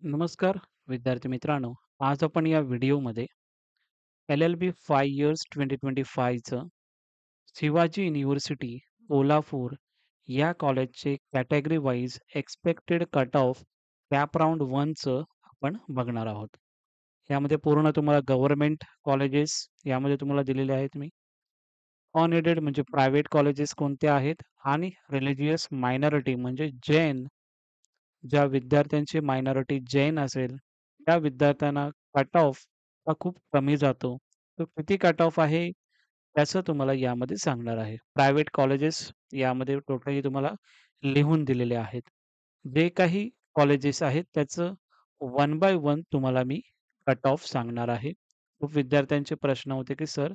नमस्कार विद्यार्थी मित्रांनो. आज आपण या व्हिडिओमध्ये LLB 5 इयर्स 2025चं शिवाजी युनिव्हर्सिटी कोल्हापूर या कॉलेजचे category wise expected cut off CAP round 1चं आपण बघणार आहोत. यामध्ये पूर्ण तुम्हाला गव्हर्नमेंट कॉलेजेस यामध्ये तुम्हाला दिलेले आहेत मी. अनएडेड म्हणजे प्रायव्हेट कॉलेजेस कोणते आहेत आणि रिलिजियस मायनॉरिटी म्हणजे जैन ज्या विद्यार्थ्यांची मायनॉरिटी जैन असेल, त्या विद्यार्थ्यांना कट ऑफ हा खूप कमी जातो. तो किती कट ऑफ आहे, त्याचं तुम्हाला यामध्ये सांगणार आहे. प्रायव्हेट कॉलेजेस यामध्ये टोटली तुम्हाला लिहून दिलेले आहेत. जे काही कॉलेजेस आहेत, त्याचं वन बाय वन तुम्हाला मी कट ऑफ सांगणार आहे. खूप विद्यार्थ्यांचे प्रश्न होते, की सर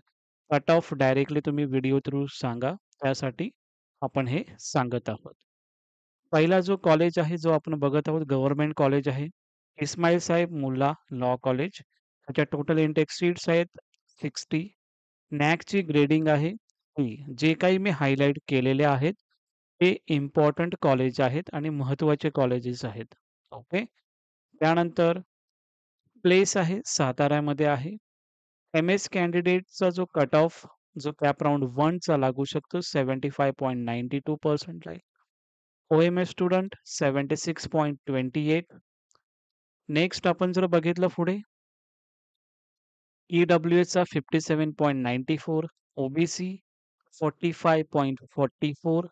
कट ऑफ डायरेक्टली तुम्ही व्हिडिओ थ्रू सांगा. त्यासाठी आपण हे सांगत आहोत. पहिला जो कॉलेज आहे, जो आपण बघत आहोत गव्हर्नमेंट कॉलेज आहे. इस्माईल साहेब मुल्ला लॉ कॉलेज. त्याच्या टोटल इंटेक सीट्स आहेत 60. नॅकची ग्रेडिंग आहे E. जे काही मी हायलाइट केलेले आहेत, ते इम्पोर्टंट कॉलेज आहेत आणि महत्त्वाचे कॉलेजेस आहेत. ओके. त्यानंतर प्लेस आहे साताऱ्यामध्ये आहे. एम-एस कॅन्डिडेटचा जो कट ऑफ जो कॅप राउंड 1चा लागू शकतो 75.92% आहे. ओ-एम-एस स्टुडंट 76.28. नेक्स्ट आपण जर बघितलं पुढे ई-डब्ल्यू-एसचा 57.94, ओ-बी-सी 45.44,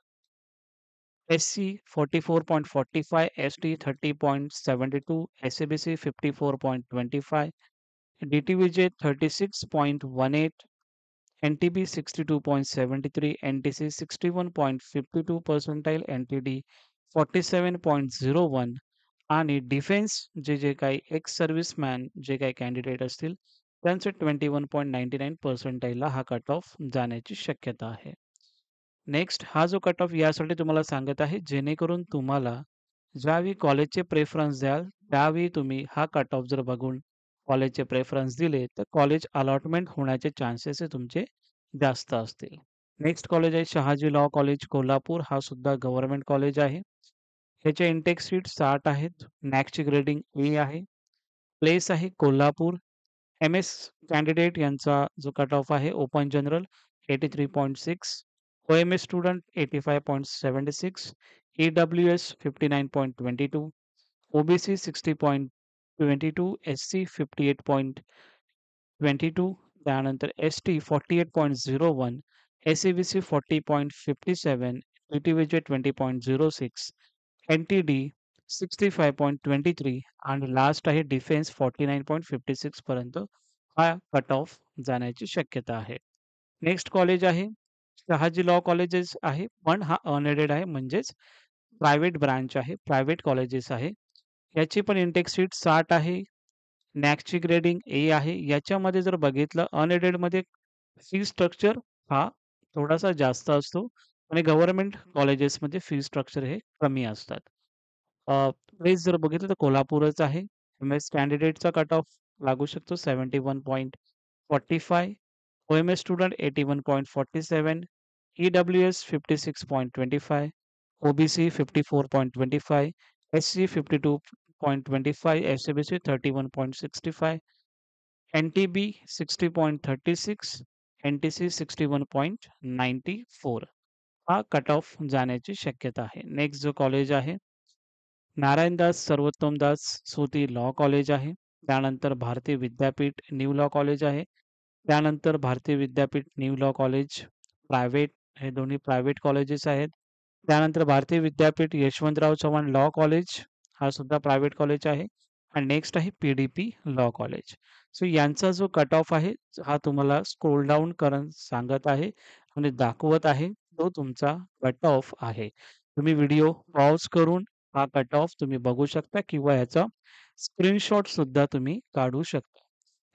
Sc 44.45, ST 30.72, एस-सी-बी-सी 54.25, डी-टी-व्ही-जे 36.18, एन-टी-बी 62.73, N-T-C 61.52 percentile, N-T-D 47.01 आणि डिफेन्स जे काही एक्स सर्व्हिसमॅन जे काही कॅन्डिडेट असतील, त्यांचे 21.99 पर्सेंटाइलला हा कट ऑफ जाण्याची शक्यता आहे. नेक्स्ट हा जो कट ऑफ यासाठी तुम्हाला सांगत आहे, जेणेकरून तुम्हाला ज्यावेळी कॉलेजचे प्रेफरन्स द्याल, त्यावेळी तुम्ही हा कट ऑफ जर बघून कॉलेजचे प्रेफरन्स दिले, तर कॉलेज अलॉटमेंट होण्याचे चान्सेस हे तुमचे जास्त असतील. नेक्स्ट कॉलेज आहे शहाजी लॉ कॉलेज कोल्हापूर. हा सुद्धा गव्हर्नमेंट कॉलेज आहे. ह्याचे इंटेक सीट 60 आहेत. नॅकची ग्रेडिंग ए आहे. प्लेस आहे कोल्हापूर. एम-एस कॅन्डिडेट यांचा जो कट ऑफ आहे open general 83.6, OMS student 85.76, EWS 59.22, OBC 60.22, SC 58.22, त्यानंतर एस-टी 48.01, एस-सी-बी-सी 40.57, टी-टी-व्ही-जे 20.06, एन-टी-डी 65.23 आणि लास्ट आहे डिफेन्स 49.56 पर्यंत हा कट ऑफ जाण्याची शक्यता आहे. नेक्स्ट कॉलेज आहे शहाजी लॉ कॉलेजेस आहे, पण हा अनएडेड आहे म्हणजेच प्रायव्हेट ब्रांच आहे, प्रायव्हेट कॉलेजेस आहे. याची पण इंटेक सीट 60 आहे. नॅकची ग्रेडिंग ए आहे. याच्यामध्ये जर बघितलं अनएडेडमध्ये फी स्ट्रक्चर हा थोडासा जास्त असतो आणि गव्हर्नमेंट कॉलेजेसमध्ये फी स्ट्रक्चर हे कमी असतात. प्लेस जर बघितलं तर कोल्हापूरच आहे. एम-एस कॅन्डिडेटचा कट ऑफ लागू शकतो 71.45, ओ-एम-एस स्टुडंट 81.47, ई-डब्ल्यू-एस 56.25, ओ-बी-सी 54.25, एस-सी 52.25, एस-सी-बी-सी 31.65, एन-टी-बी 60.36, एन-टी-सी 61.94 हा कट ऑफ जाण्याची शक्यता आहे. नेक्स्ट जो कॉलेज आहे नारायणदास सर्वोत्तमदास सूती लॉ कॉलेज आहे. त्यानंतर भारतीय विद्यापीठ न्यू लॉ कॉलेज आहे. त्यानंतर भारतीय विद्यापीठ न्यू लॉ कॉलेज प्रायव्हेट हे दोन्ही प्रायव्हेट कॉलेजेस आहेत. त्यानंतर भारतीय विद्यापीठ यशवंतराव चव्हाण लॉ कॉलेज हा सुद्धा प्रायव्हेट कॉलेज आहे. आणि नेक्स्ट आहे पी-डी-पी लॉ कॉलेज. सो यांचा जो कट ऑफ आहे हा तुम्हाला स्क्रोल डाउन करून सांगत आहे आणि दाखवत आहे तो तुमचा कट ऑफ आहे. तुम्ही व्हिडिओ पॉज करून हा कट ऑफ तुम्ही बघू शकता किंवा ह्याचा स्क्रीनशॉट सुद्धा तुम्ही काढू शकता.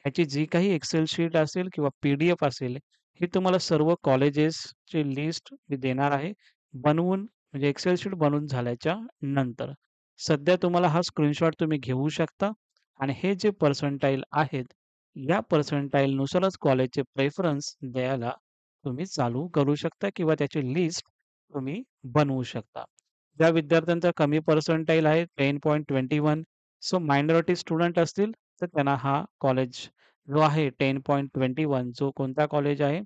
ह्याची जी काही एक्सेल शीट असेल किंवा पी-डी-एफ असेल, ही तुम्हाला सर्व कॉलेजेसची लिस्ट मी देणार आहे. बनवून म्हणजे एक्सेल शीट बनवून झाल्याच्या नंतर. सध्या तुम्हाला हा स्क्रीनशॉट तुम्ही घेऊ शकता आणि हे जे पर्सेंटाइल आहेत, या पर्सेंटाइलनुसारच कॉलेजचे प्रेफरन्स द्यायला तुम्ही चालू करू शकता किंवा त्याची लिस्ट तुम्ही बनवू शकता. ज्या विद्यार्थ्यांचा कमी पर्सेंटाइल आहे 10.21 सो मायनॉरिटी स्टुडंट असतील, तर त्यांना हा कॉलेज जो आहे 10.21 जो कोणता कॉलेज आहे?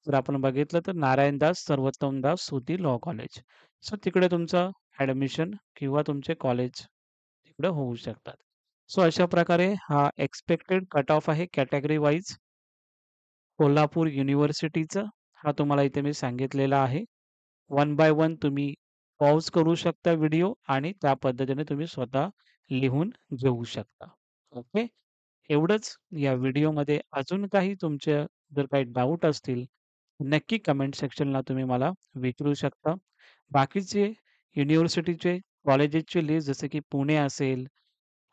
जर आपण बघितलं तर नारायणदास सर्वोत्तमदास सुधी लॉ कॉलेज. सो तिकडे तुमचं ॲडमिशन किंवा तुमचे कॉलेज तिकडे होऊ शकतात. सो अशा प्रकारे हा एक्स्पेक्टेड कट ऑफ आहे कॅटेगरी वाईज कोल्हापूर युनिव्हर्सिटीचं. हा तुम्हाला इथे मी सांगितलेला आहे. वन बाय वन तुम्ही पॉज करू शकता व्हिडिओ आणि त्या पद्धतीने तुम्ही स्वतः लिहून घेऊ शकता. ओके. एवढंच या व्हिडिओमध्ये अजून काही तुमच्या जर काही डाउट असतील, नक्की कमेंट सेक्शनला तुम्ही मला विचारू शकता. बाकीचे युनिव्हर्सिटीचे कॉलेजेसची लिस्ट जसे की पुणे असेल,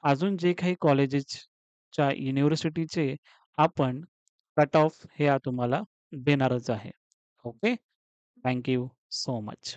अजून जे काही कॉलेजेसच्या युनिव्हर्सिटीचे आपण कट ऑफ हे तुम्हाला देणारच आहे. Okay. Thank you so much.